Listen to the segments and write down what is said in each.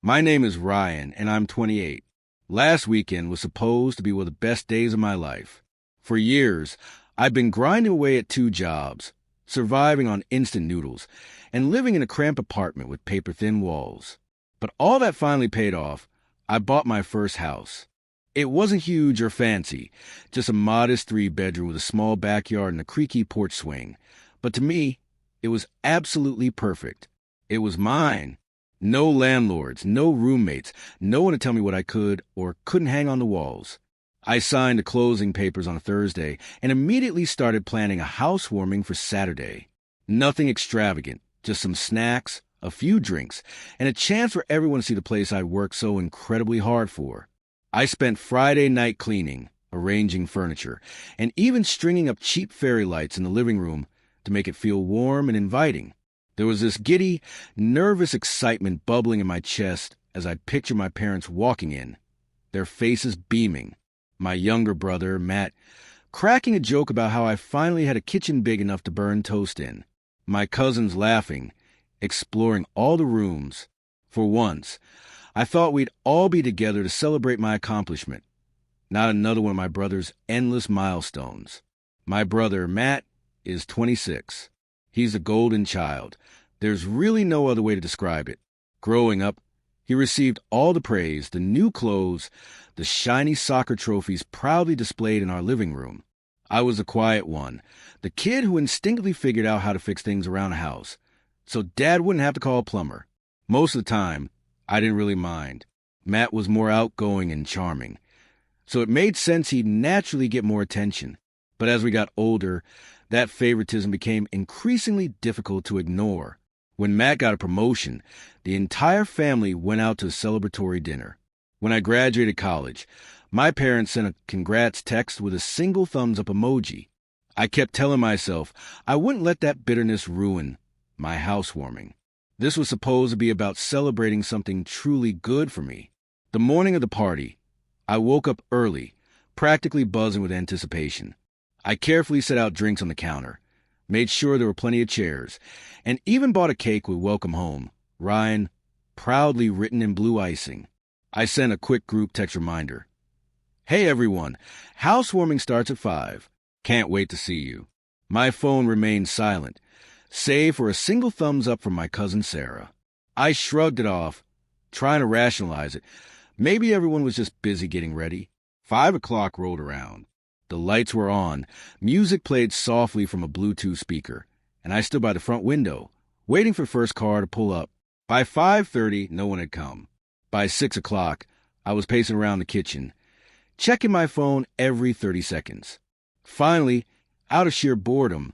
My name is Ryan, and I'm 28. Last weekend was supposed to be one of the best days of my life. For years, I've been grinding away at two jobs, surviving on instant noodles, and living in a cramped apartment with paper-thin walls. But all that finally paid off. I bought my first house. It wasn't huge or fancy, just a modest three-bedroom with a small backyard and a creaky porch swing. But to me, it was absolutely perfect. It was mine. No landlords, no roommates, no one to tell me what I could or couldn't hang on the walls. I signed the closing papers on a Thursday and immediately started planning a housewarming for Saturday. Nothing extravagant, just some snacks, a few drinks, and a chance for everyone to see the place I'd worked so incredibly hard for. I spent Friday night cleaning, arranging furniture, and even stringing up cheap fairy lights in the living room to make it feel warm and inviting. There was this giddy, nervous excitement bubbling in my chest as I pictured my parents walking in, their faces beaming. My younger brother, Matt, cracking a joke about how I finally had a kitchen big enough to burn toast in. My cousins laughing, exploring all the rooms. For once, I thought we'd all be together to celebrate my accomplishment, not another one of my brother's endless milestones. My brother, Matt, is 26. He's a golden child. There's really no other way to describe it. Growing up, he received all the praise, the new clothes, the shiny soccer trophies proudly displayed in our living room. I was the quiet one, the kid who instinctively figured out how to fix things around the house, so Dad wouldn't have to call a plumber. Most of the time, I didn't really mind. Matt was more outgoing and charming, so it made sense he'd naturally get more attention. But as we got older, that favoritism became increasingly difficult to ignore. When Matt got a promotion, the entire family went out to a celebratory dinner. When I graduated college, my parents sent a congrats text with a single thumbs-up emoji. I kept telling myself I wouldn't let that bitterness ruin my housewarming. This was supposed to be about celebrating something truly good for me. The morning of the party, I woke up early, practically buzzing with anticipation. I carefully set out drinks on the counter, made sure there were plenty of chairs, and even bought a cake with "Welcome Home," Ryan, proudly written in blue icing. I sent a quick group text reminder. "Hey everyone, housewarming starts at 5. Can't wait to see you." My phone remained silent, save for a single thumbs up from my cousin Sarah. I shrugged it off, trying to rationalize it. Maybe everyone was just busy getting ready. 5 o'clock rolled around. The lights were on, music played softly from a Bluetooth speaker, and I stood by the front window, waiting for the first car to pull up. By 5:30, no one had come. By 6 o'clock, I was pacing around the kitchen, checking my phone every 30 seconds. Finally, out of sheer boredom,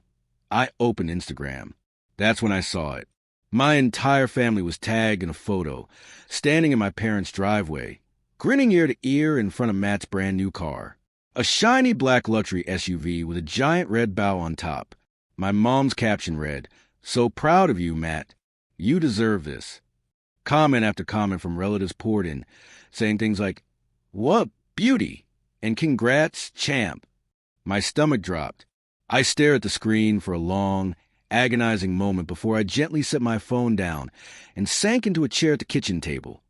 I opened Instagram. That's when I saw it. My entire family was tagged in a photo, standing in my parents' driveway, grinning ear to ear in front of Matt's brand new car. A shiny black luxury SUV with a giant red bow on top. My mom's caption read, "So proud of you, Matt. You deserve this." Comment after comment from relatives poured in, saying things like, "What beauty," and "Congrats, champ." My stomach dropped. I stared at the screen for a long, agonizing moment before I gently set my phone down and sank into a chair at the kitchen table,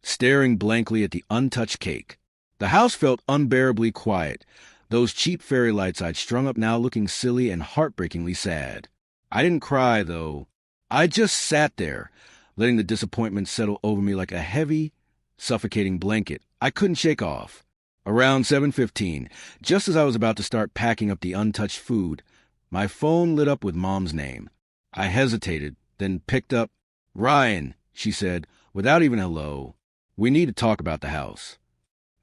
staring blankly at the untouched cake. The house felt unbearably quiet, those cheap fairy lights I'd strung up now looking silly and heartbreakingly sad. I didn't cry, though. I just sat there, letting the disappointment settle over me like a heavy, suffocating blanket I couldn't shake off. Around 7:15, just as I was about to start packing up the untouched food, my phone lit up with Mom's name. I hesitated, then picked up. "Ryan," she said, without even a hello, "we need to talk about the house."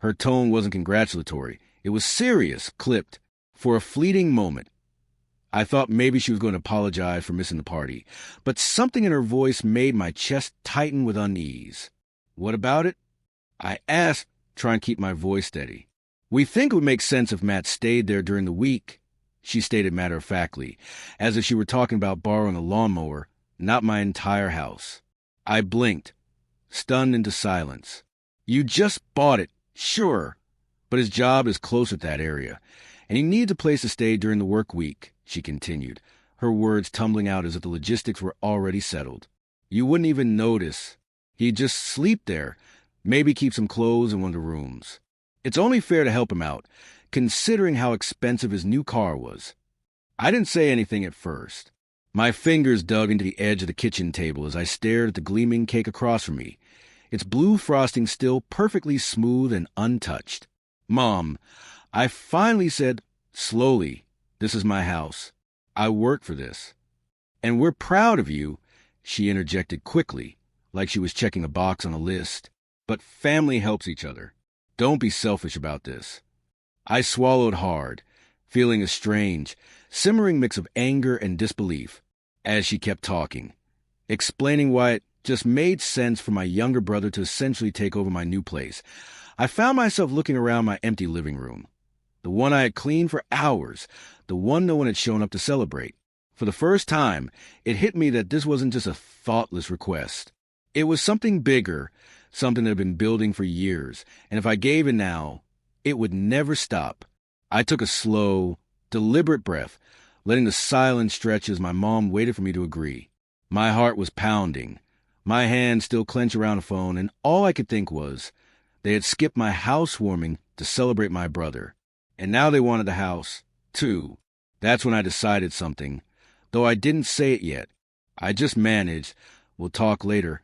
Her tone wasn't congratulatory. It was serious, clipped. For a fleeting moment, I thought maybe she was going to apologize for missing the party, but something in her voice made my chest tighten with unease. "What about it?" I asked, trying to keep my voice steady. "We think it would make sense if Matt stayed there during the week," she stated matter-of-factly, as if she were talking about borrowing a lawnmower, not my entire house. I blinked, stunned into silence. "You just bought it. Sure, but his job is closer to that area, and he needs a place to stay during the work week," she continued, her words tumbling out as if the logistics were already settled. "You wouldn't even notice." He'd just sleep there, maybe keep some clothes in one of the rooms. It's only fair to help him out, considering how expensive his new car was. I didn't say anything at first. My fingers dug into the edge of the kitchen table as I stared at the gleaming cake across from me, its blue frosting still perfectly smooth and untouched. "Mom," I finally said, slowly, "this is my house. I work for this. And we're proud of you," she interjected quickly, like she was checking a box on a list. "But family helps each other. Don't be selfish about this." I swallowed hard, feeling a strange, simmering mix of anger and disbelief, as she kept talking, explaining why it just made sense for my younger brother to essentially take over my new place. I found myself looking around my empty living room, the one I had cleaned for hours, the one no one had shown up to celebrate. For the first time, it hit me that this wasn't just a thoughtless request. It was something bigger, something that had been building for years, and if I gave in now, it would never stop. I took a slow, deliberate breath, letting the silence stretch as my mom waited for me to agree. My heart was pounding, my hands still clenched around the phone, and all I could think was, they had skipped my housewarming to celebrate my brother. And now they wanted the house, too. That's when I decided something, though I didn't say it yet. I just managed, "We'll talk later,"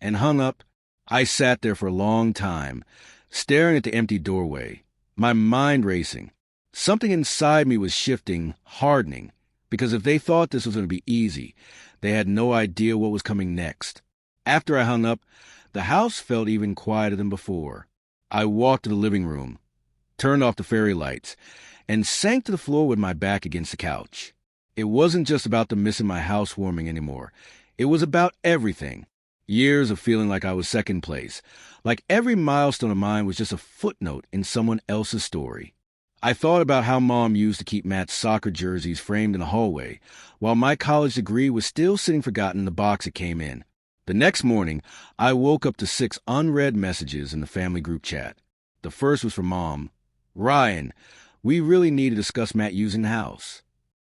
and hung up. I sat there for a long time, staring at the empty doorway, my mind racing. Something inside me was shifting, hardening, because if they thought this was going to be easy, they had no idea what was coming next. After I hung up, the house felt even quieter than before. I walked to the living room, turned off the fairy lights, and sank to the floor with my back against the couch. It wasn't just about the missing my housewarming anymore. It was about everything. Years of feeling like I was second place, like every milestone of mine was just a footnote in someone else's story. I thought about how Mom used to keep Matt's soccer jerseys framed in the hallway, while my college degree was still sitting forgotten in the box it came in. The next morning, I woke up to 6 unread messages in the family group chat. The first was from Mom. "Ryan, we really need to discuss Matt using the house."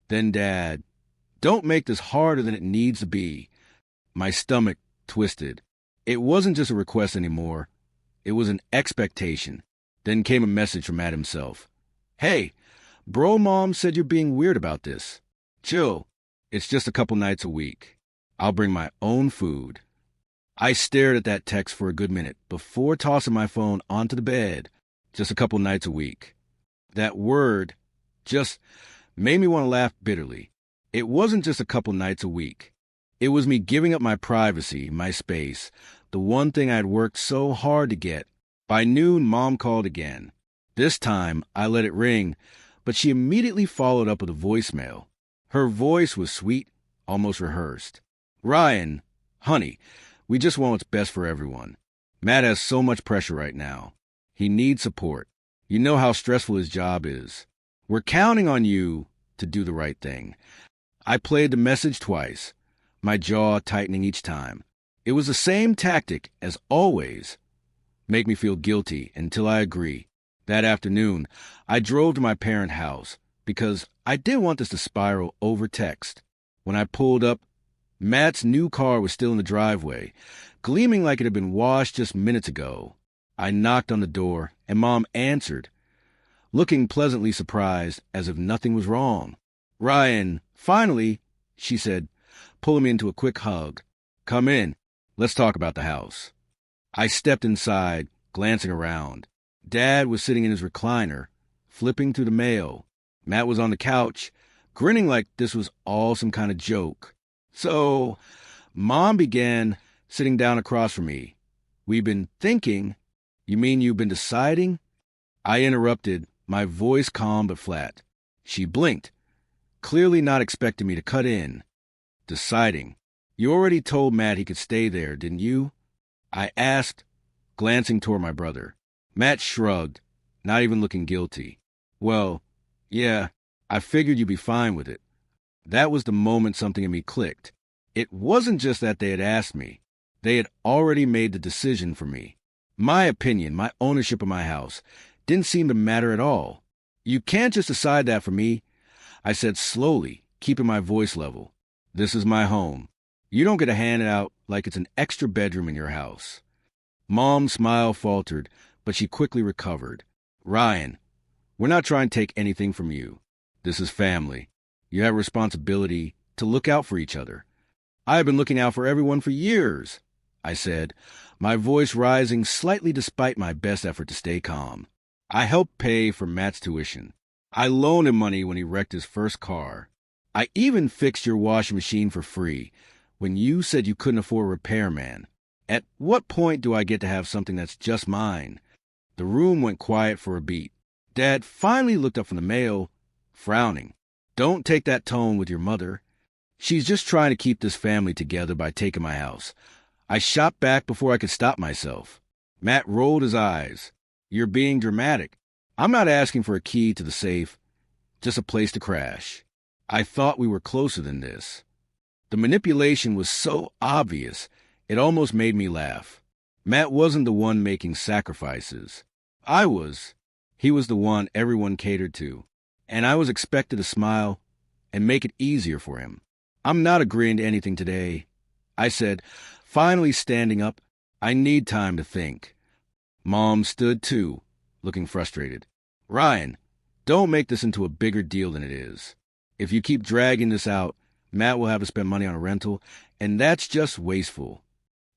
Then Dad, "Don't make this harder than it needs to be." My stomach twisted. It wasn't just a request anymore. It was an expectation. Then came a message from Matt himself. "Hey, bro, Mom said you're being weird about this. Chill. It's just a couple nights a week. I'll bring my own food." I stared at that text for a good minute before tossing my phone onto the bed. Just a couple nights a week. That word just made me want to laugh bitterly. It wasn't just a couple nights a week. It was me giving up my privacy, my space, the one thing I had worked so hard to get. By noon, Mom called again. This time, I let it ring, but she immediately followed up with a voicemail. Her voice was sweet, almost rehearsed. "Ryan, honey, we just want what's best for everyone. Matt has so much pressure right now. He needs support. You know how stressful his job is. We're counting on you to do the right thing." I played the message twice, my jaw tightening each time. It was the same tactic as always. Make me feel guilty until I agree. That afternoon, I drove to my parent house because I didn't want this to spiral over text. When I pulled up, Matt's new car was still in the driveway, gleaming like it had been washed just minutes ago. I knocked on the door, and Mom answered, looking pleasantly surprised as if nothing was wrong. "Ryan, finally," she said, pulling me into a quick hug. "Come in. Let's talk about the house." I stepped inside, glancing around. Dad was sitting in his recliner, flipping through the mail. Matt was on the couch, grinning like this was all some kind of joke. "So," Mom began, sitting down across from me. "We've been thinking." "You mean you've been deciding?" I interrupted, my voice calm but flat. She blinked, clearly not expecting me to cut in. "Deciding? You already told Matt he could stay there, didn't you?" I asked, glancing toward my brother. Matt shrugged, not even looking guilty. "Well, yeah, I figured you'd be fine with it." That was the moment something in me clicked. It wasn't just that they had asked me. They had already made the decision for me. My opinion, my ownership of my house, didn't seem to matter at all. "You can't just decide that for me," I said slowly, keeping my voice level. "This is my home. You don't get to hand it out like it's an extra bedroom in your house. Mom's smile faltered, but she quickly recovered. Ryan, we're not trying to take anything from you. This is family. You have a responsibility to look out for each other. I have been looking out for everyone for years, I said, my voice rising slightly despite my best effort to stay calm. I helped pay for Matt's tuition. I loaned him money when he wrecked his first car. I even fixed your washing machine for free when you said you couldn't afford a repairman. At what point do I get to have something that's just mine? The room went quiet for a beat. Dad finally looked up from the mail, frowning. Don't take that tone with your mother. She's just trying to keep this family together by taking my house. I shot back before I could stop myself. Matt rolled his eyes. You're being dramatic. I'm not asking for a key to the safe, just a place to crash. I thought we were closer than this. The manipulation was so obvious, it almost made me laugh. Matt wasn't the one making sacrifices. I was. He was the one everyone catered to, and I was expected to smile and make it easier for him. I'm not agreeing to anything today, I said, finally standing up. I need time to think. Mom stood too, looking frustrated. Ryan, don't make this into a bigger deal than it is. If you keep dragging this out, Matt will have to spend money on a rental, and that's just wasteful.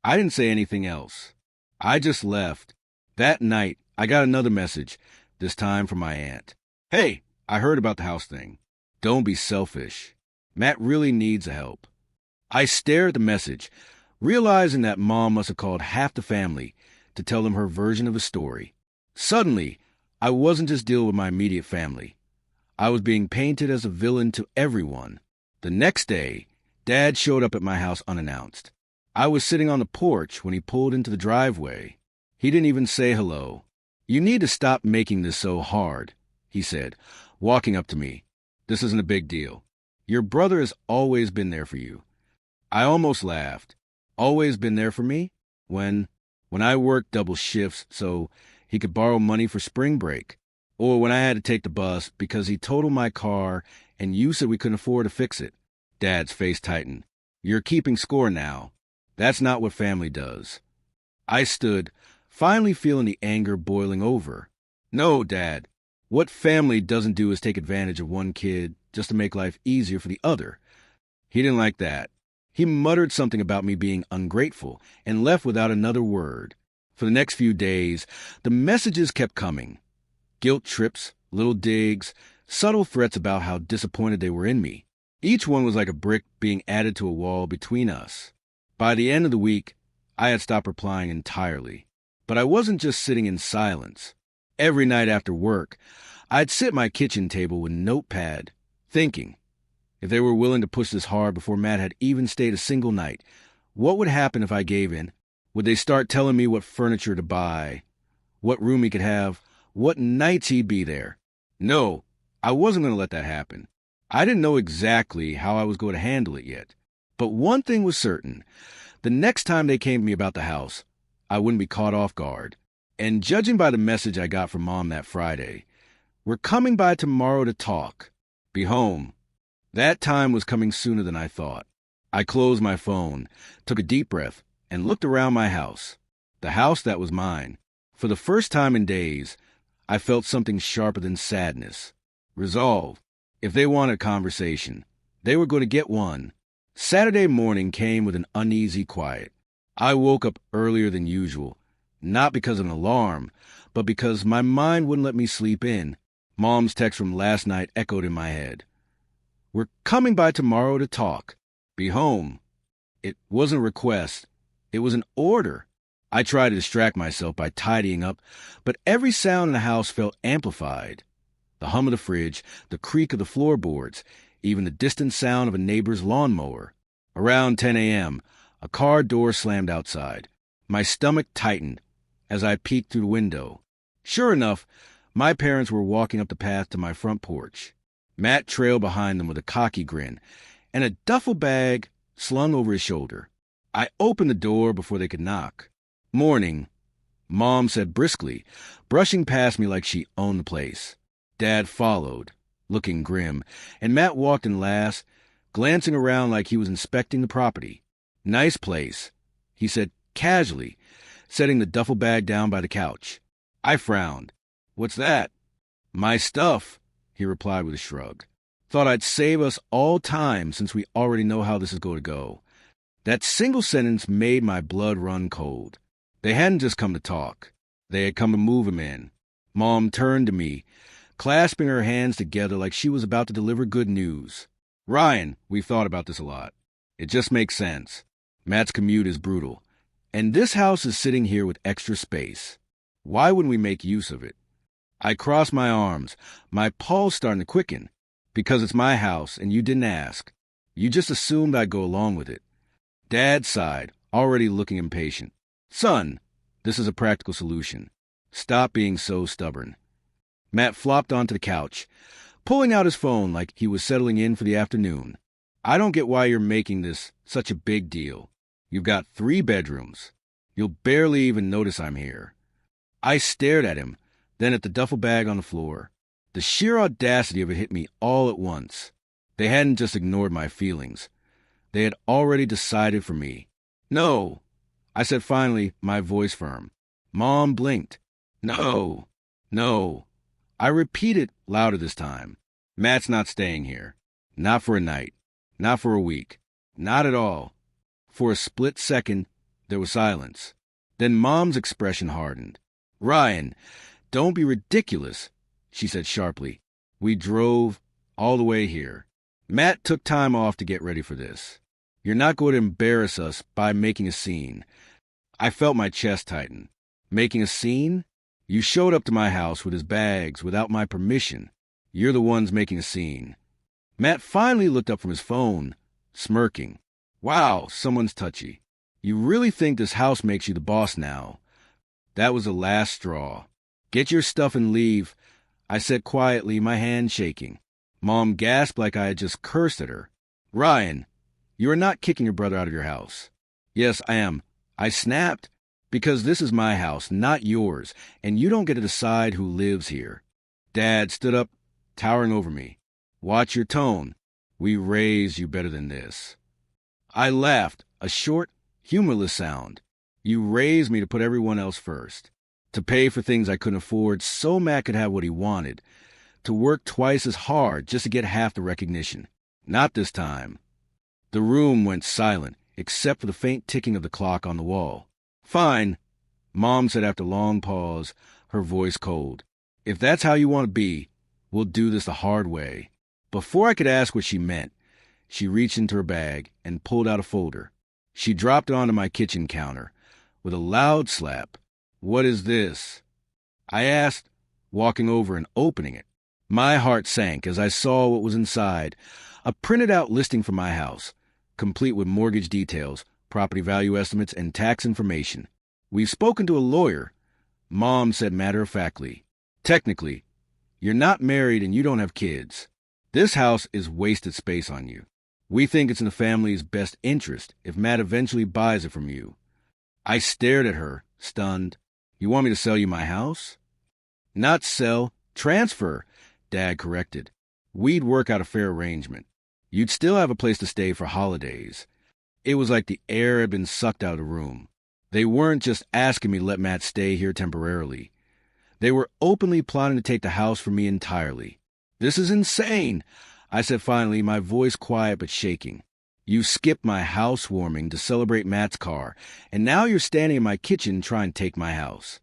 I didn't say anything else. I just left. That night, I got another message, this time from my aunt. Hey, I heard about the house thing. Don't be selfish. Matt really needs help. I stared at the message, realizing that Mom must have called half the family to tell them her version of the story. Suddenly, I wasn't just dealing with my immediate family. I was being painted as a villain to everyone. The next day, Dad showed up at my house unannounced. I was sitting on the porch when he pulled into the driveway. He didn't even say hello. You need to stop making this so hard, he said, walking up to me. This isn't a big deal. Your brother has always been there for you. I almost laughed. Always been there for me? When I worked double shifts so he could borrow money for spring break. Or when I had to take the bus because he totaled my car and you said we couldn't afford to fix it. Dad's face tightened. You're keeping score now. That's not what family does. I stood, finally feeling the anger boiling over. No, Dad. What family doesn't do is take advantage of one kid just to make life easier for the other. He didn't like that. He muttered something about me being ungrateful and left without another word. For the next few days, the messages kept coming. Guilt trips, little digs, subtle threats about how disappointed they were in me. Each one was like a brick being added to a wall between us. By the end of the week, I had stopped replying entirely. But I wasn't just sitting in silence. Every night after work, I'd sit at my kitchen table with a notepad, thinking, if they were willing to push this hard before Matt had even stayed a single night, what would happen if I gave in? Would they start telling me what furniture to buy, what room he could have, what nights he'd be there? No, I wasn't going to let that happen. I didn't know exactly how I was going to handle it yet. But one thing was certain. The next time they came to me about the house, I wouldn't be caught off guard. And judging by the message I got from Mom that Friday, we're coming by tomorrow to talk. Be home. That time was coming sooner than I thought. I closed my phone, took a deep breath, and looked around my house. The house that was mine. For the first time in days, I felt something sharper than sadness. Resolve. If they wanted a conversation, they were going to get one. Saturday morning came with an uneasy quiet. I woke up earlier than usual, not because of an alarm, but because my mind wouldn't let me sleep in. Mom's text from last night echoed in my head. We're coming by tomorrow to talk. Be home. It wasn't a request. It was an order. I tried to distract myself by tidying up, but every sound in the house felt amplified. The hum of the fridge, the creak of the floorboards, even the distant sound of a neighbor's lawnmower. Around 10 a.m., a car door slammed outside. My stomach tightened as I peeked through the window. Sure enough, my parents were walking up the path to my front porch. Matt trailed behind them with a cocky grin and a duffel bag slung over his shoulder. I opened the door before they could knock. Morning, Mom said briskly, brushing past me like she owned the place. Dad followed, looking grim, and Matt walked in last, glancing around like he was inspecting the property. Nice place, he said casually, setting the duffel bag down by the couch. I frowned. What's that? My stuff, he replied with a shrug. Thought I'd save us all time since we already know how this is going to go. That single sentence made my blood run cold. They hadn't just come to talk. They had come to move him in. Mom turned to me, clasping her hands together like she was about to deliver good news. Ryan, we've thought about this a lot. It just makes sense. Matt's commute is brutal. And this house is sitting here with extra space. Why wouldn't we make use of it? I crossed my arms, my pulse starting to quicken. Because it's my house and you didn't ask. You just assumed I'd go along with it. Dad sighed, already looking impatient. Son, this is a practical solution. Stop being so stubborn. Matt flopped onto the couch, pulling out his phone like he was settling in for the afternoon. I don't get why you're making this such a big deal. You've got 3 bedrooms. You'll barely even notice I'm here. I stared at him, then at the duffel bag on the floor. The sheer audacity of it hit me all at once. They hadn't just ignored my feelings. They had already decided for me. No, I said finally, my voice firm. Mom blinked. No, no. I repeated louder this time. Matt's not staying here. Not for a night. Not for a week. Not at all. For a split second, there was silence. Then Mom's expression hardened. Ryan, don't be ridiculous, she said sharply. We drove all the way here. Matt took time off to get ready for this. You're not going to embarrass us by making a scene. I felt my chest tighten. Making a scene? You showed up to my house with his bags without my permission. You're the ones making a scene. Matt finally looked up from his phone, smirking. Wow, someone's touchy. You really think this house makes you the boss now? That was the last straw. Get your stuff and leave, I said quietly, my hand shaking. Mom gasped like I had just cursed at her. Ryan, you are not kicking your brother out of your house. Yes, I am. I snapped. Because this is my house, not yours, and you don't get to decide who lives here. Dad stood up, towering over me. Watch your tone. We raised you better than this. I laughed, a short, humorless sound. You raised me to put everyone else first. To pay for things I couldn't afford so Matt could have what he wanted. To work twice as hard just to get half the recognition. Not this time. The room went silent, except for the faint ticking of the clock on the wall. Fine, Mom said after a long pause, her voice cold. If that's how you want to be, we'll do this the hard way. Before I could ask what she meant, she reached into her bag and pulled out a folder. She dropped it onto my kitchen counter with a loud slap. What is this? I asked, walking over and opening it. My heart sank as I saw what was inside, a printed-out listing for my house, complete with mortgage details, property value estimates, and tax information. We've spoken to a lawyer, Mom said matter-of-factly. Technically, you're not married and you don't have kids. This house is wasted space on you. We think it's in the family's best interest if Matt eventually buys it from you. I stared at her, stunned. You want me to sell you my house? Not sell, transfer, Dad corrected. We'd work out a fair arrangement. You'd still have a place to stay for holidays. It was like the air had been sucked out of the room. They weren't just asking me to let Matt stay here temporarily. They were openly plotting to take the house from me entirely. This is insane, I said finally, my voice quiet but shaking. You skipped my housewarming to celebrate Matt's car, and now you're standing in my kitchen trying to take my house.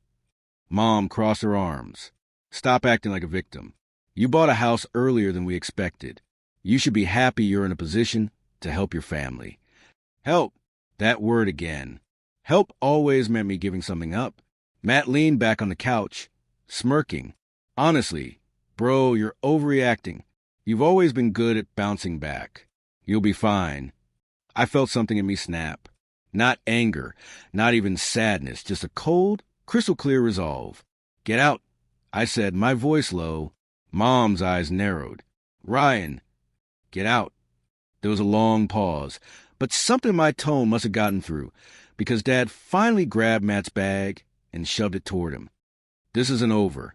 Mom crossed her arms. Stop acting like a victim. You bought a house earlier than we expected. You should be happy you're in a position to help your family. Help, that word again. Help always meant me giving something up. Matt leaned back on the couch, smirking. Honestly, bro, you're overreacting. You've always been good at bouncing back. You'll be fine. I felt something in me snap. Not anger, not even sadness, just a cold, crystal clear resolve. Get out, I said, my voice low. Mom's eyes narrowed. Ryan, get out. There was a long pause, but something in my tone must have gotten through, because Dad finally grabbed Matt's bag and shoved it toward him. This isn't over,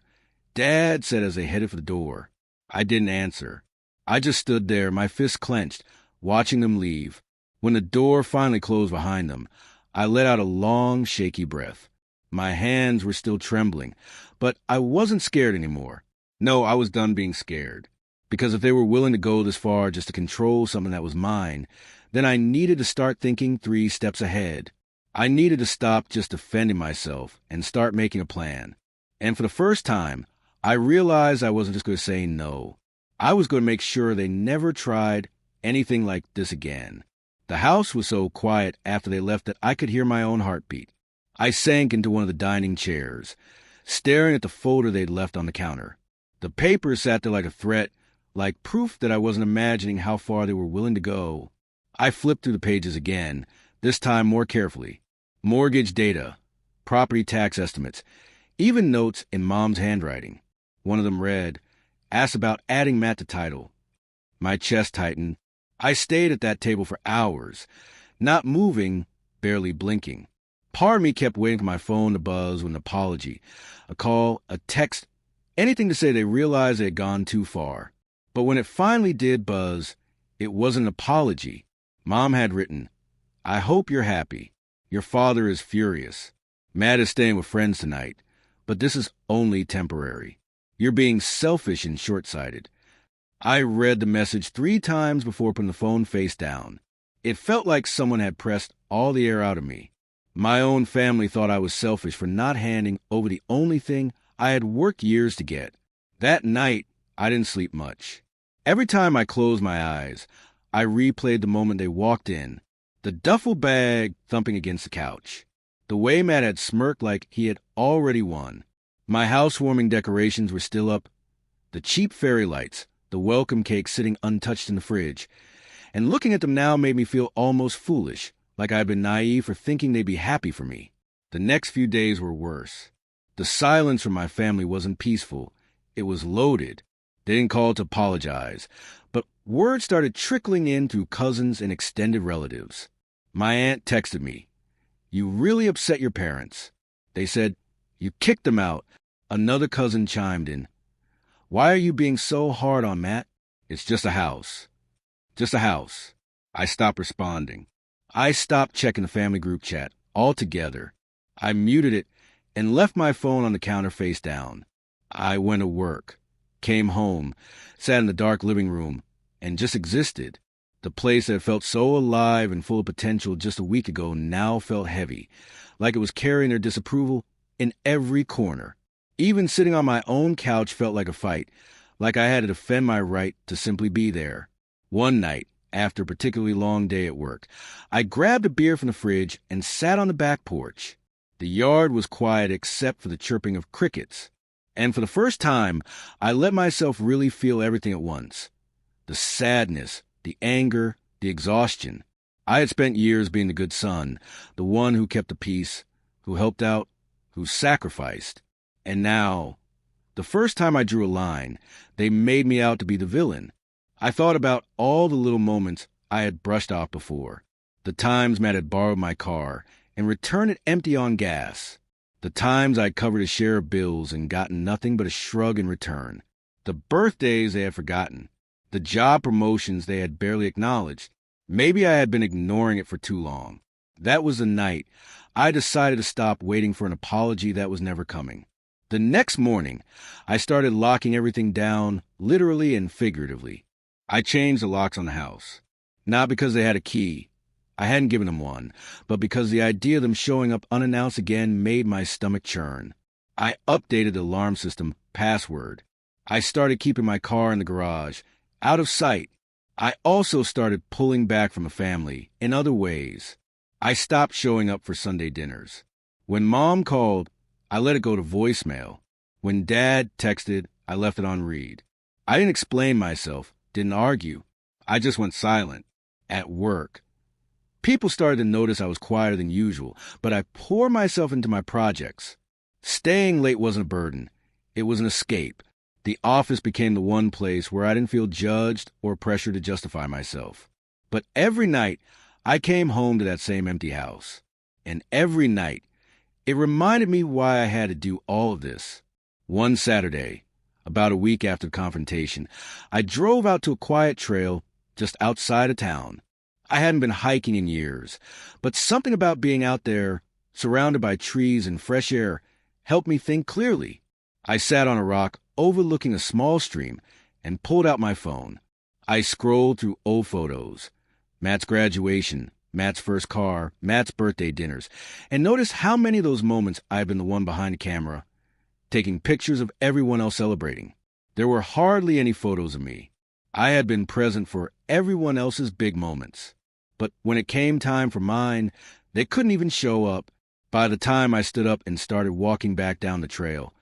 Dad said as they headed for the door. I didn't answer. I just stood there, my fists clenched, watching them leave. When the door finally closed behind them, I let out a long, shaky breath. My hands were still trembling, but I wasn't scared anymore. No, I was done being scared. Because if they were willing to go this far just to control something that was mine, then I needed to start thinking 3 steps ahead. I needed to stop just defending myself and start making a plan. And for the first time, I realized I wasn't just going to say no. I was going to make sure they never tried anything like this again. The house was so quiet after they left that I could hear my own heartbeat. I sank into one of the dining chairs, staring at the folder they'd left on the counter. The paper sat there like a threat, like proof that I wasn't imagining how far they were willing to go. I flipped through the pages again, this time more carefully. Mortgage data, property tax estimates, even notes in Mom's handwriting. One of them read, "Asked about adding Matt to title." My chest tightened. I stayed at that table for hours, not moving, barely blinking. Part of me kept waiting for my phone to buzz with an apology, a call, a text, anything to say they realized they had gone too far. But when it finally did buzz, it wasn't an apology. Mom had written, "I hope you're happy. Your father is furious. Matt is staying with friends tonight, but this is only temporary. You're being selfish and short-sighted." I read the message 3 times before putting the phone face down. It felt like someone had pressed all the air out of me. My own family thought I was selfish for not handing over the only thing I had worked years to get. That night, I didn't sleep much. Every time I closed my eyes, I replayed the moment they walked in, the duffel bag thumping against the couch, the way Matt had smirked like he had already won. My housewarming decorations were still up, the cheap fairy lights, the welcome cake sitting untouched in the fridge, and looking at them now made me feel almost foolish, like I had been naive for thinking they'd be happy for me. The next few days were worse. The silence from my family wasn't peaceful. It was loaded. They didn't call to apologize, but word started trickling in through cousins and extended relatives. My aunt texted me, "You really upset your parents." They said, "You kicked them out." Another cousin chimed in, "Why are you being so hard on Matt? It's just a house." Just a house. I stopped responding. I stopped checking the family group chat altogether. I muted it and left my phone on the counter face down. I went to work, came home, sat in the dark living room, and just existed. The place that felt so alive and full of potential just a week ago now felt heavy, like it was carrying their disapproval in every corner. Even sitting on my own couch felt like a fight, like I had to defend my right to simply be there. One night, after a particularly long day at work, I grabbed a beer from the fridge and sat on the back porch. The yard was quiet except for the chirping of crickets. And for the first time, I let myself really feel everything at once. The sadness, the anger, the exhaustion. I had spent years being the good son, the one who kept the peace, who helped out, who sacrificed. And now, the first time I drew a line, they made me out to be the villain. I thought about all the little moments I had brushed off before. The times Matt had borrowed my car and returned it empty on gas. The times I'd covered a share of bills and gotten nothing but a shrug in return. The birthdays they had forgotten. The job promotions they had barely acknowledged. Maybe I had been ignoring it for too long. That was the night I decided to stop waiting for an apology that was never coming. The next morning, I started locking everything down, literally and figuratively. I changed the locks on the house. Not because they had a key. I hadn't given them one, but because the idea of them showing up unannounced again made my stomach churn. I updated the alarm system password. I started keeping my car in the garage, out of sight. I also started pulling back from the family in other ways. I stopped showing up for Sunday dinners. When Mom called, I let it go to voicemail. When Dad texted, I left it on read. I didn't explain myself, didn't argue. I just went silent. At work, people started to notice I was quieter than usual, but I poured myself into my projects. Staying late wasn't a burden. It was an escape. The office became the one place where I didn't feel judged or pressured to justify myself. But every night, I came home to that same empty house. And every night, it reminded me why I had to do all of this. One Saturday, about a week after the confrontation, I drove out to a quiet trail just outside of town. I hadn't been hiking in years, but something about being out there, surrounded by trees and fresh air, helped me think clearly. I sat on a rock overlooking a small stream and pulled out my phone. I scrolled through old photos, Matt's graduation, Matt's first car, Matt's birthday dinners, and noticed how many of those moments I've been the one behind the camera, taking pictures of everyone else celebrating. There were hardly any photos of me. I had been present for everyone else's big moments. But when it came time for mine, they couldn't even show up. By the time I stood up and started walking back down the trail,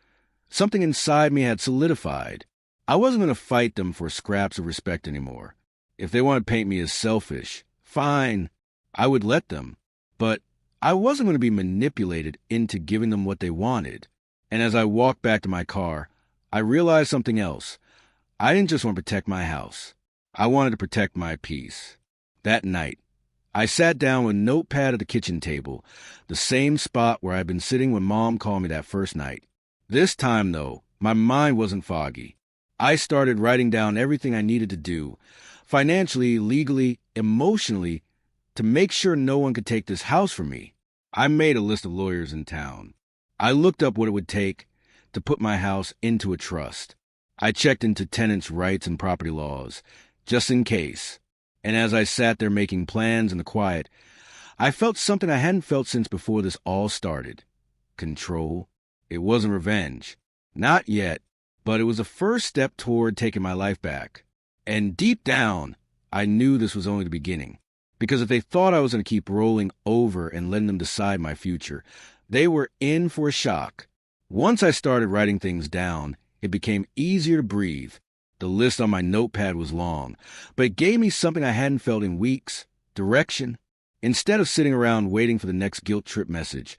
something inside me had solidified. I wasn't going to fight them for scraps of respect anymore. If they want to paint me as selfish, fine, I would let them. But I wasn't going to be manipulated into giving them what they wanted. And as I walked back to my car, I realized something else. I didn't just want to protect my house. I wanted to protect my peace. That night, I sat down with a notepad at the kitchen table, the same spot where I'd been sitting when Mom called me that first night. This time, though, my mind wasn't foggy. I started writing down everything I needed to do, financially, legally, emotionally, to make sure no one could take this house from me. I made a list of lawyers in town. I looked up what it would take to put my house into a trust. I checked into tenants' rights and property laws, just in case. And as I sat there making plans in the quiet, I felt something I hadn't felt since before this all started. Control. It wasn't revenge. Not yet, but it was a first step toward taking my life back. And deep down, I knew this was only the beginning. Because if they thought I was going to keep rolling over and letting them decide my future, they were in for a shock. Once I started writing things down, it became easier to breathe. The list on my notepad was long, but it gave me something I hadn't felt in weeks: direction. Instead of sitting around waiting for the next guilt trip message,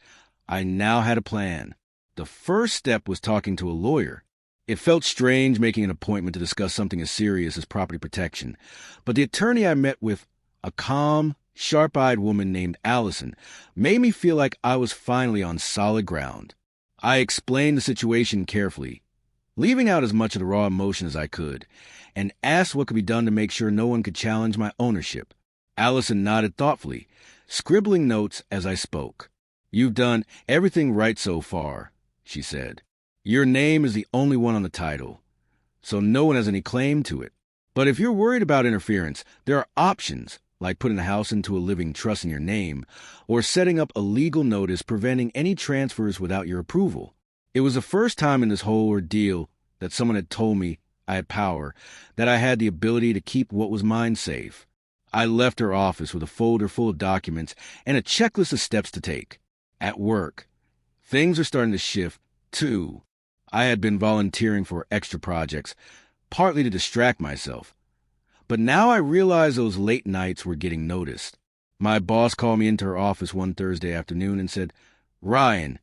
I now had a plan. The first step was talking to a lawyer. It felt strange making an appointment to discuss something as serious as property protection, but the attorney I met with, a calm, sharp-eyed woman named Allison, made me feel like I was finally on solid ground. I explained the situation carefully, leaving out as much of the raw emotion as I could, and asked what could be done to make sure no one could challenge my ownership. Allison nodded thoughtfully, scribbling notes as I spoke. "You've done everything right so far," she said. "Your name is the only one on the title, so no one has any claim to it. But if you're worried about interference, there are options, like putting the house into a living trust in your name, or setting up a legal notice preventing any transfers without your approval." It was the first time in this whole ordeal that someone had told me I had power, that I had the ability to keep what was mine safe. I left her office with a folder full of documents and a checklist of steps to take. At work, things were starting to shift, too. I had been volunteering for extra projects, partly to distract myself. But now I realized those late nights were getting noticed. My boss called me into her office one Thursday afternoon and said, "Ryan,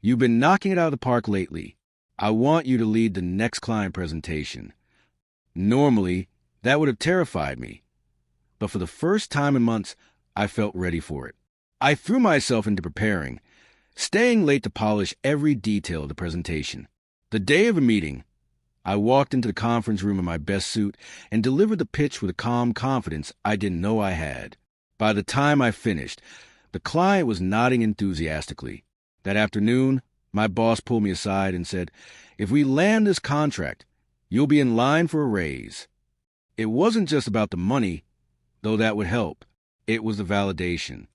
you've been knocking it out of the park lately. I want you to lead the next client presentation." Normally, that would have terrified me. But for the first time in months, I felt ready for it. I threw myself into preparing, staying late to polish every detail of the presentation. The day of the meeting, I walked into the conference room in my best suit and delivered the pitch with a calm confidence I didn't know I had. By the time I finished, the client was nodding enthusiastically. That afternoon, my boss pulled me aside and said, "If we land this contract, you'll be in line for a raise." It wasn't just about the money, though that would help. It was the validation.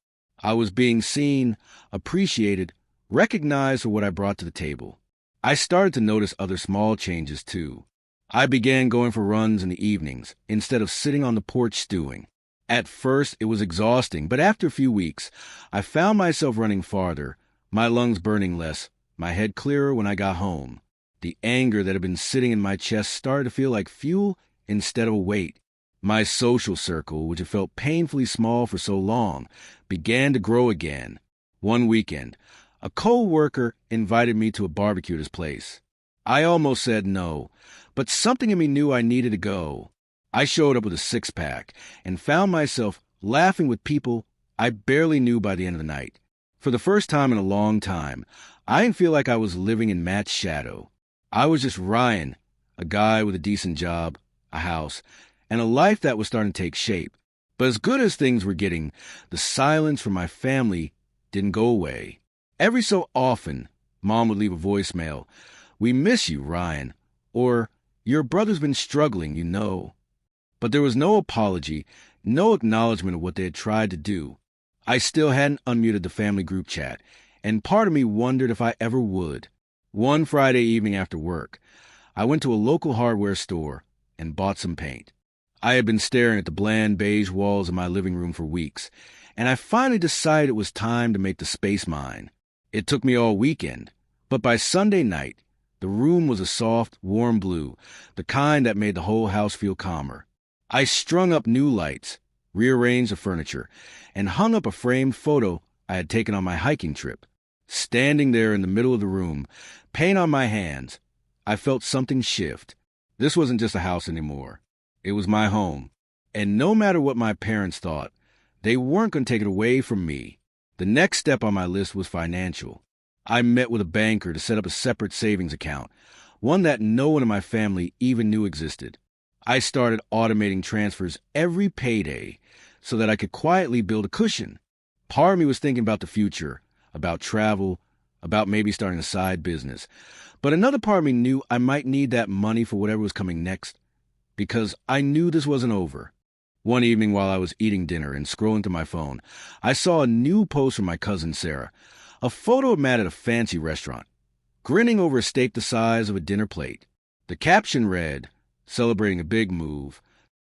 I was being seen, appreciated, recognized for what I brought to the table. I started to notice other small changes, too. I began going for runs in the evenings, instead of sitting on the porch stewing. At first, it was exhausting, but after a few weeks, I found myself running farther, my lungs burning less, my head clearer when I got home. The anger that had been sitting in my chest started to feel like fuel instead of a weight. My social circle, which had felt painfully small for so long, began to grow again. One weekend, a co-worker invited me to a barbecue at his place. I almost said no, but something in me knew I needed to go. I showed up with a six-pack and found myself laughing with people I barely knew by the end of the night. For the first time in a long time, I didn't feel like I was living in Matt's shadow. I was just Ryan, a guy with a decent job, a house, and a life that was starting to take shape. But as good as things were getting, the silence from my family didn't go away. Every so often, Mom would leave a voicemail. "We miss you, Ryan." Or, "Your brother's been struggling, you know." But there was no apology, no acknowledgement of what they had tried to do. I still hadn't unmuted the family group chat, and part of me wondered if I ever would. One Friday evening after work, I went to a local hardware store and bought some paint. I had been staring at the bland beige walls of my living room for weeks, and I finally decided it was time to make the space mine. It took me all weekend, but by Sunday night, the room was a soft, warm blue, the kind that made the whole house feel calmer. I strung up new lights, rearranged the furniture, and hung up a framed photo I had taken on my hiking trip. Standing there in the middle of the room, paint on my hands, I felt something shift. This wasn't just a house anymore. It was my home. And no matter what my parents thought, they weren't going to take it away from me. The next step on my list was financial. I met with a banker to set up a separate savings account, one that no one in my family even knew existed. I started automating transfers every payday so that I could quietly build a cushion. Part of me was thinking about the future, about travel, about maybe starting a side business. But another part of me knew I might need that money for whatever was coming next, because I knew this wasn't over. One evening while I was eating dinner and scrolling through my phone, I saw a new post from my cousin Sarah, a photo of Matt at a fancy restaurant, grinning over a steak the size of a dinner plate. The caption read, "Celebrating a big move."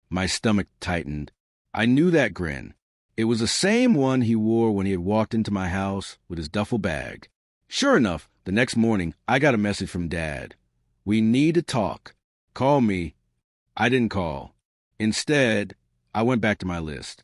My stomach tightened. I knew that grin. It was the same one he wore when he had walked into my house with his duffel bag. Sure enough, the next morning, I got a message from Dad. "We need to talk. Call me." I didn't call. Instead, I went back to my list.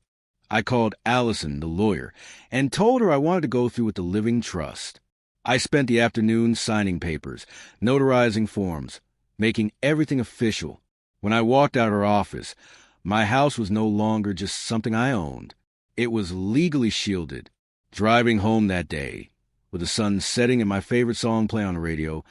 I called Allison, the lawyer, and told her I wanted to go through with the living trust. I spent the afternoon signing papers, notarizing forms, making everything official. When I walked out of her office, my house was no longer just something I owned. It was legally shielded. Driving home that day, with the sun setting and my favorite song playing on the radio,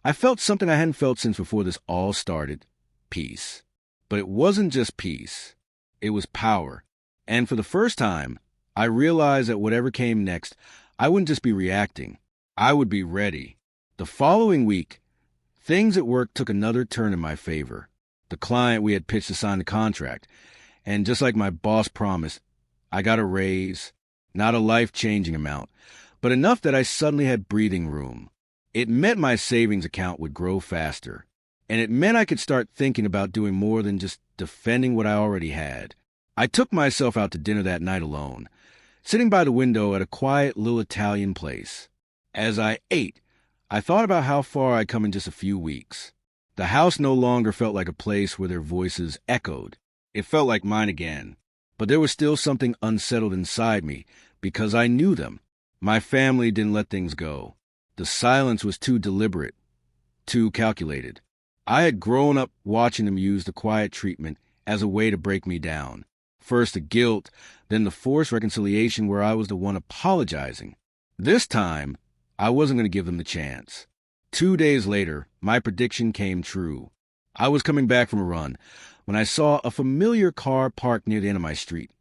I felt something I hadn't felt since before this all started. Peace. But it wasn't just peace. It was power. And for the first time, I realized that whatever came next, I wouldn't just be reacting. I would be ready. The following week, things at work took another turn in my favor. The client we had pitched to sign the contract, and just like my boss promised, I got a raise, not a life-changing amount, but enough that I suddenly had breathing room. It meant my savings account would grow faster, and it meant I could start thinking about doing more than just defending what I already had. I took myself out to dinner that night alone, sitting by the window at a quiet little Italian place. As I ate, I thought about how far I'd come in just a few weeks. The house no longer felt like a place where their voices echoed. It felt like mine again. But there was still something unsettled inside me because I knew them. My family didn't let things go. The silence was too deliberate, too calculated. I had grown up watching them use the quiet treatment as a way to break me down. First the guilt, then the forced reconciliation where I was the one apologizing. This time, I wasn't going to give them the chance. 2 days later, my prediction came true. I was coming back from a run when I saw a familiar car parked near the end of my street.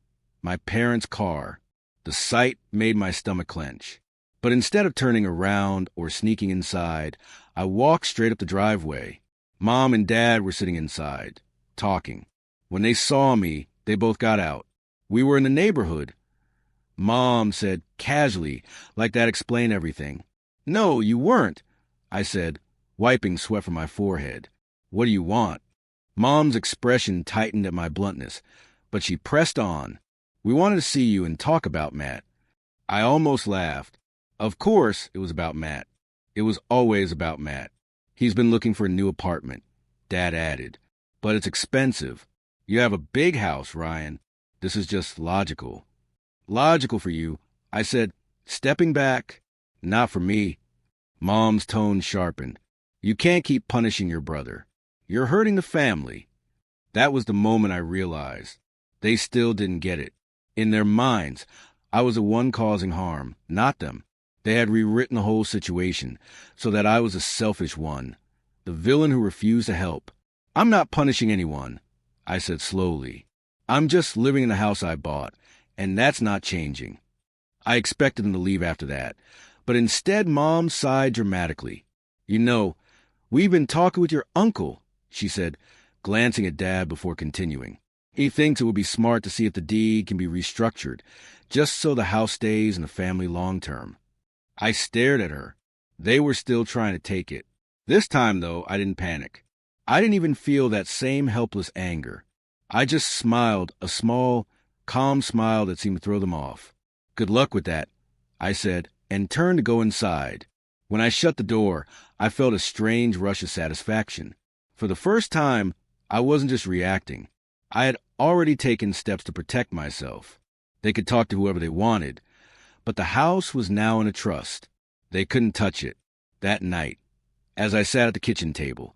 My parents' car. The sight made my stomach clench. But instead of turning around or sneaking inside, I walked straight up the driveway. Mom and Dad were sitting inside, talking. When they saw me, they both got out. We were in the neighborhood. Mom said casually, like that explained everything. "No, you weren't," I said, wiping sweat from my forehead. "What do you want?" Mom's expression tightened at my bluntness, but she pressed on. "We wanted to see you and talk about Matt." I almost laughed. Of course it was about Matt. It was always about Matt. "He's been looking for a new apartment," Dad added. "But it's expensive. You have a big house, Ryan. This is just logical." "Logical for you," I said, stepping back. "Not for me." Mom's tone sharpened. "You can't keep punishing your brother. You're hurting the family." That was the moment I realized. They still didn't get it. In their minds, I was the one causing harm, not them. They had rewritten the whole situation so that I was the selfish one, the villain who refused to help. "I'm not punishing anyone," I said slowly. I'm just living in the house I bought, and that's not changing. I expected them to leave after that, but instead Mom sighed dramatically. You know, we've been talking with your uncle, she said, glancing at Dad before continuing. He thinks it would be smart to see if the deed can be restructured, just so the house stays in the family long term. I stared at her. They were still trying to take it. This time, though, I didn't panic. I didn't even feel that same helpless anger. I just smiled, a small, calm smile that seemed to throw them off. Good luck with that, I said, and turned to go inside. When I shut the door, I felt a strange rush of satisfaction. For the first time, I wasn't just reacting. I had already taken steps to protect myself. They could talk to whoever they wanted, but the house was now in a trust. They couldn't touch it. That night, as I sat at the kitchen table,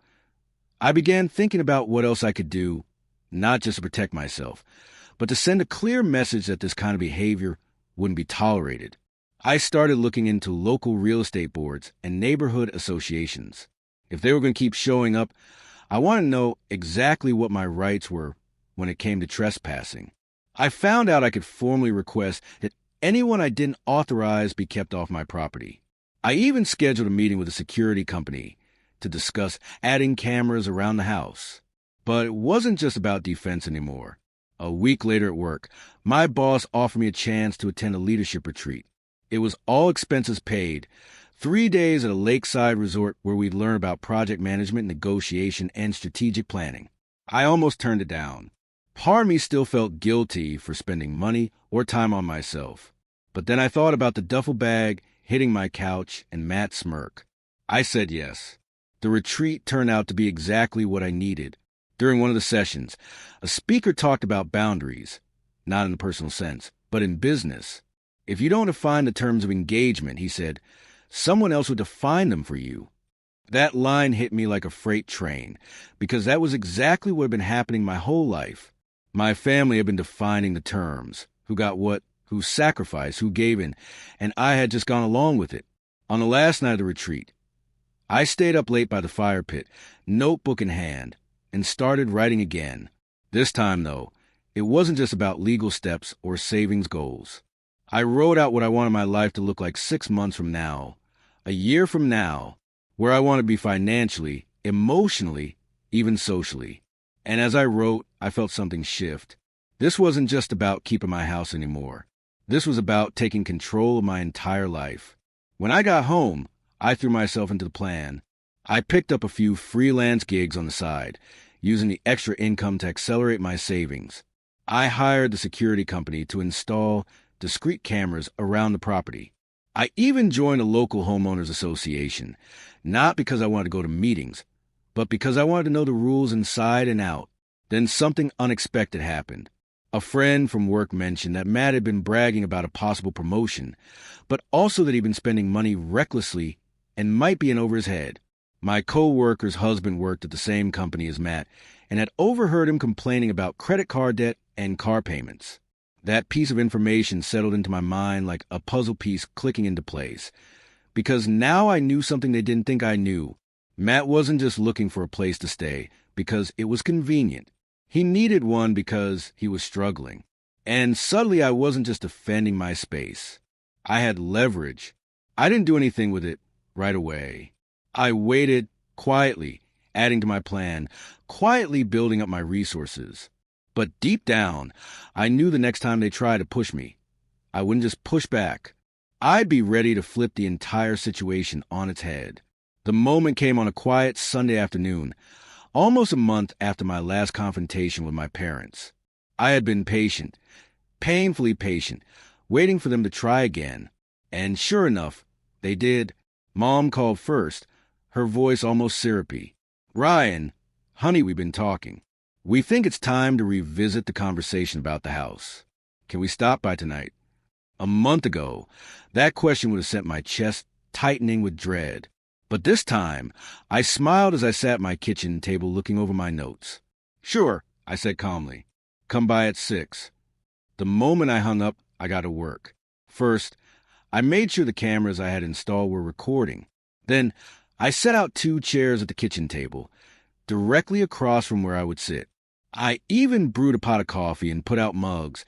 I began thinking about what else I could do, not just to protect myself, but to send a clear message that this kind of behavior wouldn't be tolerated. I started looking into local real estate boards and neighborhood associations. If they were going to keep showing up, I wanted to know exactly what my rights were when it came to trespassing. I found out I could formally request that anyone I didn't authorize be kept off my property. I even scheduled a meeting with a security company to discuss adding cameras around the house. But it wasn't just about defense anymore. A week later at work, my boss offered me a chance to attend a leadership retreat. It was all expenses paid, 3 days at a lakeside resort where we'd learn about project management, negotiation, and strategic planning. I almost turned it down. Part of me still felt guilty for spending money or time on myself. But then I thought about the duffel bag hitting my couch and Matt's smirk. I said yes. The retreat turned out to be exactly what I needed. During one of the sessions, a speaker talked about boundaries, not in the personal sense, but in business. If you don't define the terms of engagement, he said, someone else would define them for you. That line hit me like a freight train, because that was exactly what had been happening my whole life. My family had been defining the terms, who got what, who sacrificed, who gave in, and I had just gone along with it. On the last night of the retreat, I stayed up late by the fire pit, notebook in hand, and started writing again. This time, though, it wasn't just about legal steps or savings goals. I wrote out what I wanted my life to look like 6 months from now, a year from now, where I want to be financially, emotionally, even socially. And as I wrote, I felt something shift. This wasn't just about keeping my house anymore. This was about taking control of my entire life. When I got home, I threw myself into the plan. I picked up a few freelance gigs on the side, using the extra income to accelerate my savings. I hired the security company to install discrete cameras around the property. I even joined a local homeowners association, not because I wanted to go to meetings, but because I wanted to know the rules inside and out. Then something unexpected happened. A friend from work mentioned that Matt had been bragging about a possible promotion, but also that he'd been spending money recklessly and might be in over his head. My co-worker's husband worked at the same company as Matt and had overheard him complaining about credit card debt and car payments. That piece of information settled into my mind like a puzzle piece clicking into place, because now I knew something they didn't think I knew. Matt wasn't just looking for a place to stay because it was convenient. He needed one because he was struggling. And suddenly I wasn't just defending my space. I had leverage. I didn't do anything with it right away. I waited quietly, adding to my plan, quietly building up my resources. But deep down, I knew the next time they tried to push me, I wouldn't just push back. I'd be ready to flip the entire situation on its head. The moment came on a quiet Sunday afternoon, almost a month after my last confrontation with my parents. I had been patient, painfully patient, waiting for them to try again. And sure enough, they did. Mom called first, her voice almost syrupy. "Ryan, honey, we've been talking. We think it's time to revisit the conversation about the house. Can we stop by tonight?" A month ago, that question would have sent my chest tightening with dread. But this time, I smiled as I sat at my kitchen table looking over my notes. "Sure," I said calmly. "Come by at 6. The moment I hung up, I got to work. First, I made sure the cameras I had installed were recording. Then, I set out 2 chairs at the kitchen table, directly across from where I would sit. I even brewed a pot of coffee and put out mugs,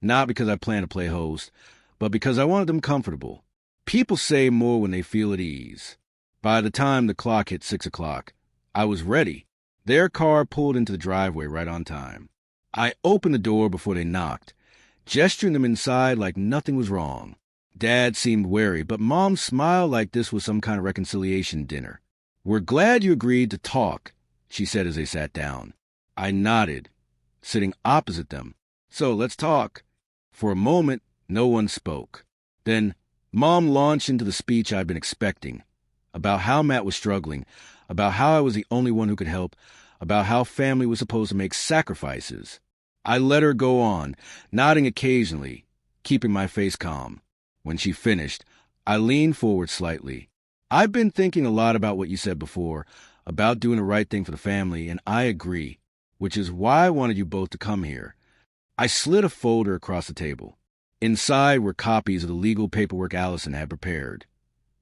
not because I planned to play host, but because I wanted them comfortable. People say more when they feel at ease. By the time the clock hit 6 o'clock, I was ready. Their car pulled into the driveway right on time. I opened the door before they knocked, gesturing them inside like nothing was wrong. Dad seemed wary, but Mom smiled like this was some kind of reconciliation dinner. "We're glad you agreed to talk," she said as they sat down. I nodded, sitting opposite them. "So let's talk." For a moment, no one spoke. Then Mom launched into the speech I'd been expecting, about how Matt was struggling, about how I was the only one who could help, about how family was supposed to make sacrifices. I let her go on, nodding occasionally, keeping my face calm. When she finished, I leaned forward slightly. "I've been thinking a lot about what you said before, about doing the right thing for the family, and I agree, which is why I wanted you both to come here." I slid a folder across the table. Inside were copies of the legal paperwork Allison had prepared,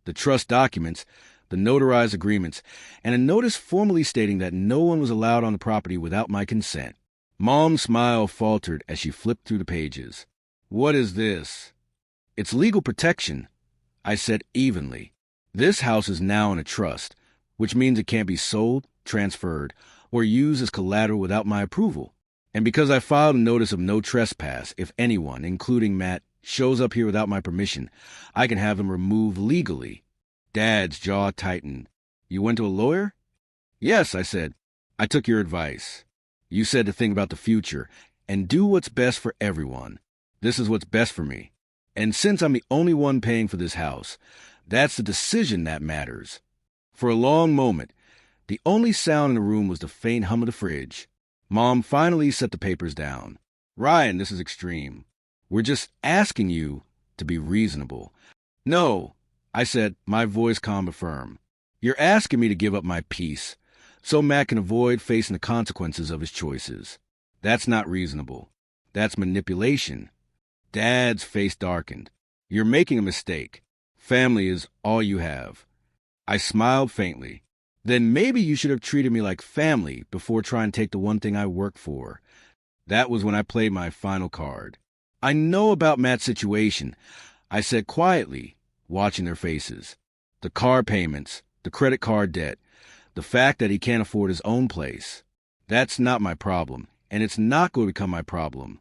the trust documents, the notarized agreements, and a notice formally stating that no one was allowed on the property without my consent. Mom's smile faltered as she flipped through the pages. "What is this?" "It's legal protection," I said evenly. "This house is now in a trust, which means it can't be sold, transferred, or used as collateral without my approval. And because I filed a notice of no trespass, if anyone, including Matt, shows up here without my permission, I can have them removed legally." Dad's jaw tightened. "You went to a lawyer?" "Yes," I said. "I took your advice. You said to think about the future and do what's best for everyone. This is what's best for me. And since I'm the only one paying for this house, that's the decision that matters." For a long moment, the only sound in the room was the faint hum of the fridge. Mom finally set the papers down. "Ryan, this is extreme. We're just asking you to be reasonable." "No," I said, my voice calm but firm. "You're asking me to give up my peace, so Matt can avoid facing the consequences of his choices. That's not reasonable. That's manipulation." Dad's face darkened. "You're making a mistake. Family is all you have." I smiled faintly. "Then maybe you should have treated me like family before trying to take the one thing I work for." That was when I played my final card. "I know about Matt's situation," I said quietly, watching their faces. "The car payments, the credit card debt, the fact that he can't afford his own place. That's not my problem, and it's not going to become my problem."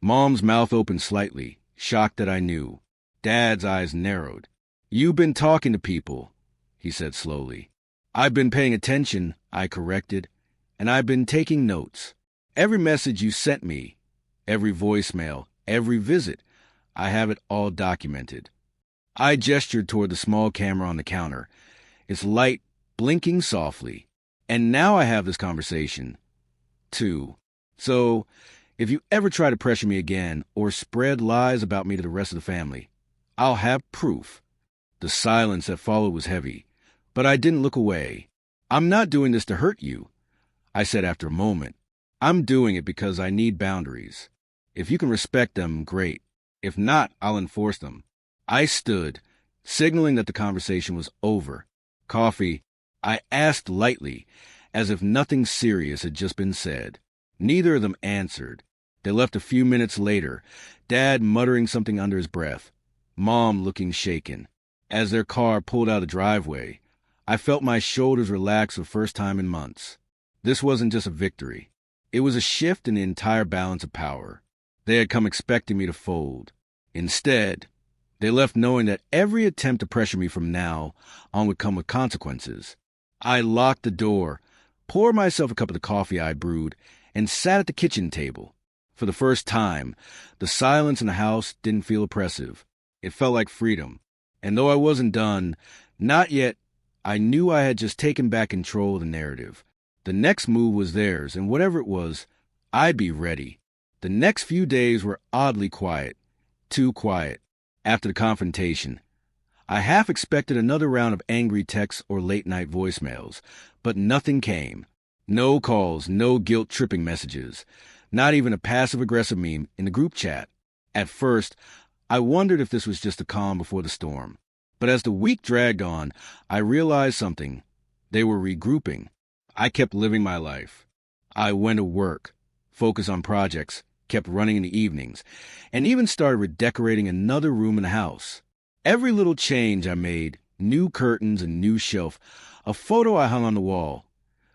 Mom's mouth opened slightly, shocked that I knew. Dad's eyes narrowed. "You've been talking to people," he said slowly. "I've been paying attention," I corrected, "and I've been taking notes. Every message you sent me, every voicemail, every visit, I have it all documented." I gestured toward the small camera on the counter, its light blinking softly. "And now I have this conversation, too. So, if you ever try to pressure me again or spread lies about me to the rest of the family, I'll have proof." The silence that followed was heavy, but I didn't look away. "I'm not doing this to hurt you," I said after a moment. "I'm doing it because I need boundaries. If you can respect them, great. If not, I'll enforce them." I stood, signaling that the conversation was over. "Coffee?" I asked lightly, as if nothing serious had just been said. Neither of them answered. They left a few minutes later, Dad muttering something under his breath, Mom looking shaken. As their car pulled out of the driveway, I felt my shoulders relax for the first time in months. This wasn't just a victory. It was a shift in the entire balance of power. They had come expecting me to fold. Instead, they left knowing that every attempt to pressure me from now on would come with consequences. I locked the door, poured myself a cup of the coffee I brewed, and sat at the kitchen table. For the first time, the silence in the house didn't feel oppressive. It felt like freedom. And though I wasn't done, not yet, I knew I had just taken back control of the narrative. The next move was theirs, and whatever it was, I'd be ready. The next few days were oddly quiet. Too quiet. After the confrontation, I half expected another round of angry texts or late-night voicemails, but nothing came. No calls, no guilt-tripping messages, not even a passive-aggressive meme in the group chat. At first, I wondered if this was just a calm before the storm. But as the week dragged on, I realized something. They were regrouping. I kept living my life. I went to work, focused on projects, kept running in the evenings, and even started redecorating another room in the house. Every little change I made, new curtains, a new shelf, a photo I hung on the wall,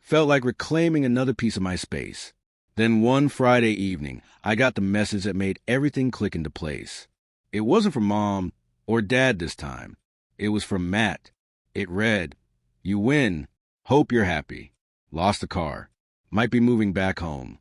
felt like reclaiming another piece of my space. Then one Friday evening, I got the message that made everything click into place. It wasn't from Mom or Dad this time. It was from Matt. It read, "You win. Hope you're happy. Lost the car. Might be moving back home."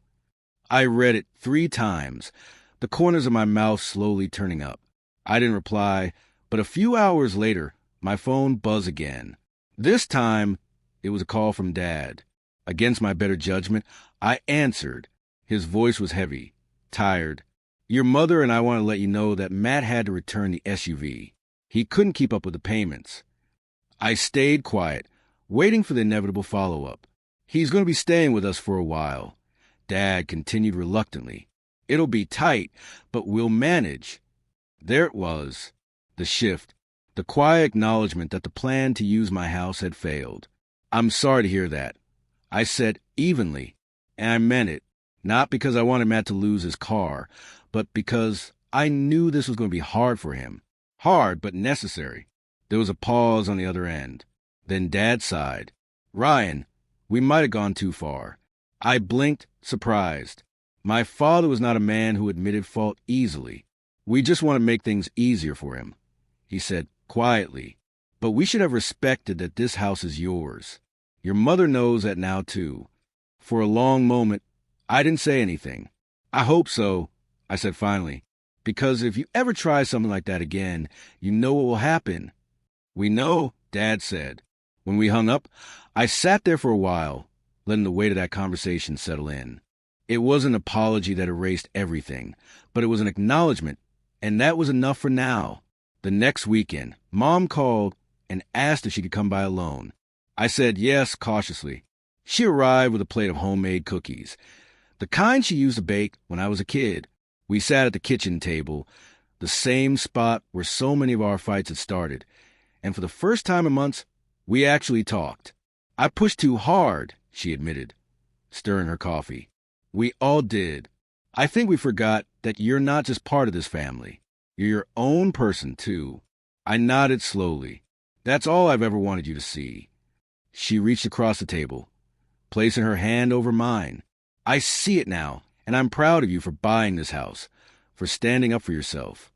I read it 3 times, the corners of my mouth slowly turning up. I didn't reply, but a few hours later, my phone buzzed again. This time, it was a call from Dad. Against my better judgment, I answered. His voice was heavy, tired. "Your mother and I want to let you know that Matt had to return the SUV. He couldn't keep up with the payments." I stayed quiet, waiting for the inevitable follow-up. "He's going to be staying with us for a while." Dad continued reluctantly. "It'll be tight, but we'll manage." There it was, the shift, the quiet acknowledgement that the plan to use my house had failed. "I'm sorry to hear that," I said evenly, and I meant it, not because I wanted Matt to lose his car, but because I knew this was going to be hard for him. Hard, but necessary. There was a pause on the other end. Then Dad sighed. "Ryan, we might have gone too far." I blinked, surprised. My father was not a man who admitted fault easily. "We just want to make things easier for him," he said quietly. "But we should have respected that this house is yours. Your mother knows that now, too." For a long moment, I didn't say anything. "I hope so," I said finally, "because if you ever try something like that again, you know what will happen." "We know," Dad said. When we hung up, I sat there for a while, letting the weight of that conversation settle in. It was an apology that erased everything, but it was an acknowledgement, and that was enough for now. The next weekend, Mom called and asked if she could come by alone. I said yes cautiously. She arrived with a plate of homemade cookies, the kind she used to bake when I was a kid. We sat at the kitchen table, the same spot where so many of our fights had started, and for the first time in months, we actually talked. "I pushed too hard," she admitted, stirring her coffee. "We all did. I think we forgot that you're not just part of this family. You're your own person, too." I nodded slowly. "That's all I've ever wanted you to see." She reached across the table, placing her hand over mine. "I see it now, and I'm proud of you for buying this house, for standing up for yourself."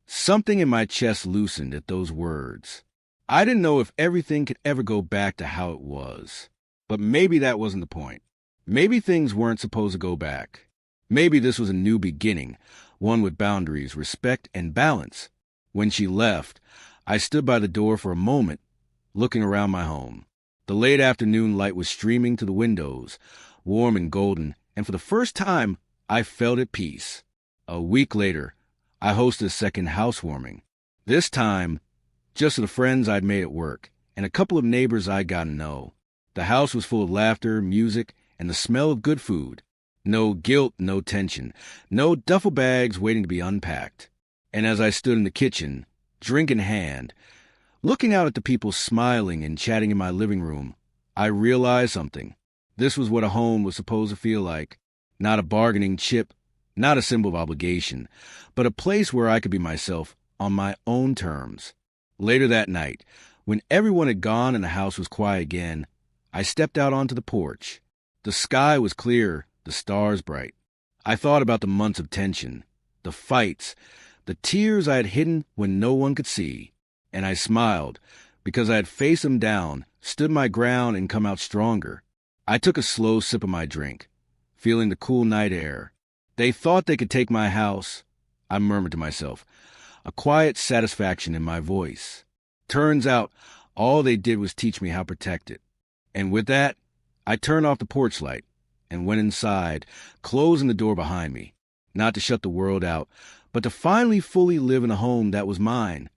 Something in my chest loosened at those words. I didn't know if everything could ever go back to how it was. But maybe that wasn't the point. Maybe things weren't supposed to go back. Maybe this was a new beginning, one with boundaries, respect, and balance. When she left, I stood by the door for a moment, looking around my home. The late afternoon light was streaming through the windows, warm and golden, and for the first time, I felt at peace. A week later, I hosted a second housewarming. This time, just to the friends I'd made at work, and a couple of neighbors I'd gotten to know. The house was full of laughter, music, and the smell of good food. No guilt, no tension, no duffel bags waiting to be unpacked. And as I stood in the kitchen, drink in hand, looking out at the people smiling and chatting in my living room, I realized something. This was what a home was supposed to feel like. Not a bargaining chip, not a symbol of obligation, but a place where I could be myself on my own terms. Later that night, when everyone had gone and the house was quiet again, I stepped out onto the porch. The sky was clear, the stars bright. I thought about the months of tension, the fights, the tears I had hidden when no one could see. And I smiled, because I had faced them down, stood my ground, and come out stronger. I took a slow sip of my drink, feeling the cool night air. "They thought they could take my house," I murmured to myself, a quiet satisfaction in my voice. Turns out, all they did was teach me how to protect it. And with that, I turned off the porch light and went inside, closing the door behind me, not to shut the world out, but to finally fully live in a home that was mine.